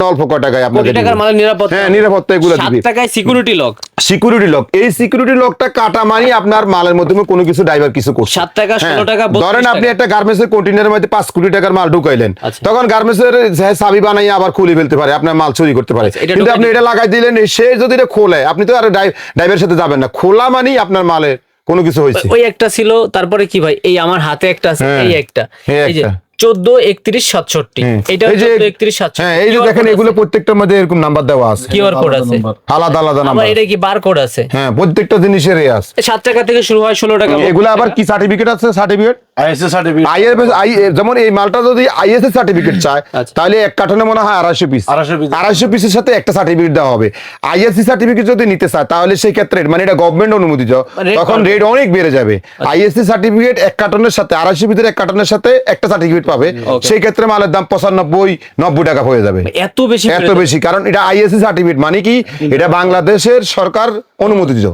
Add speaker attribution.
Speaker 1: অল্প কয় টাকায় আপনাকে
Speaker 2: কোটি টাকার মালের নিরাপত্তা,
Speaker 1: হ্যাঁ নিরাপত্তা এগুলো
Speaker 2: 7
Speaker 1: দিবে।
Speaker 2: টাকায় সিকিউরিটি লক,
Speaker 1: সিকিউরিটি লক, এই সিকিউরিটি লকটা কাটা মানে আপনার মালের মধ্যে কোনো কিছু ড্রাইভার কিছু করছে।
Speaker 2: 7 টাকা, 16 টাকা, 32
Speaker 1: ধরেন আপনি
Speaker 2: টাকা।
Speaker 1: একটা গার্মেন্টসের কন্টেইনারের মধ্যে 5 কোটি টাকার মাল ঢুকাইলেন,
Speaker 2: আচ্ছা।
Speaker 1: তখন গার্মেন্টসের চাবি বানাইয়া আবার খুলে ফেলতে পারে, আপনার মাল চুরি করতে পারে।
Speaker 2: এটা
Speaker 1: কিন্তু
Speaker 2: ঢুকাই
Speaker 1: আপনি
Speaker 2: দিলেন।
Speaker 1: এটা লাগাই দিলেন, সে যদি এটা খোলে, আপনি তো আর ড্রাইভারের সাথে যাবেন না, খোলা মানেই আপনার মালের কোনো কিছু হয়েছে।
Speaker 2: ওই একটা ছিল, তারপরে কি ভাই, এই আমার হাতে একটা আছে,
Speaker 1: হ্যাঁ,
Speaker 2: এই একটা,
Speaker 1: এই
Speaker 2: এই যে
Speaker 1: একটা।
Speaker 2: 143167, এটা
Speaker 1: এই যে
Speaker 2: 143167,
Speaker 1: হ্যাঁ, এই যে দেখেন এগুলো প্রত্যেকটার মধ্যে এরকম নাম্বার দেওয়া আছে,
Speaker 2: কিউআর কোড আছে,
Speaker 1: আলাদা আলাদা
Speaker 2: আবার
Speaker 1: নাম্বার।
Speaker 2: এটা কি বারকোড আছে।
Speaker 1: হ্যাঁ, প্রত্যেকটা জিনিসের এ আছে।
Speaker 2: 7 টাকা থেকে শুরু হয়, 16 টাকা।
Speaker 1: এগুলো আবার কি সার্টিফিকেট আছে? সার্টিফিকেট
Speaker 3: আইএসএ সার্টিফিকেট,
Speaker 1: যেমন এই মালটা যদি আইএসএ সার্টিফিকেট চায়,
Speaker 2: আচ্ছা।
Speaker 1: তাহলে এক কার্টনে মনে হয় 250 পিস,
Speaker 3: 250 piece।
Speaker 1: 250 পিসের সাথে একটা সার্টিফিকেট দেওয়া হবে। আইএসসি সার্টিফিকেট যদি নিতে চায়, তাহলে সেই ক্ষেত্রে মানে এটা গভর্নমেন্ট অনুমোদিত,
Speaker 2: rate
Speaker 1: তখন
Speaker 2: বাড়বে।
Speaker 1: রেট অনেক বেড়ে যাবে। আইএসসি সার্টিফিকেট এক কার্টনের সাথে 250 পিসের এক কার্টনের সাথে একটা সার্টিফিকেট পাবে,
Speaker 2: Okay.
Speaker 1: সেই ক্ষেত্রে মালের দাম 95-90 টাকা হয়ে যাবে।
Speaker 2: এত বেশি
Speaker 1: এত বেশি, কারণ এটা আইএসসি সার্টিফিকেট মানে কি, এটা বাংলাদেশের সরকার অনুমোদিত।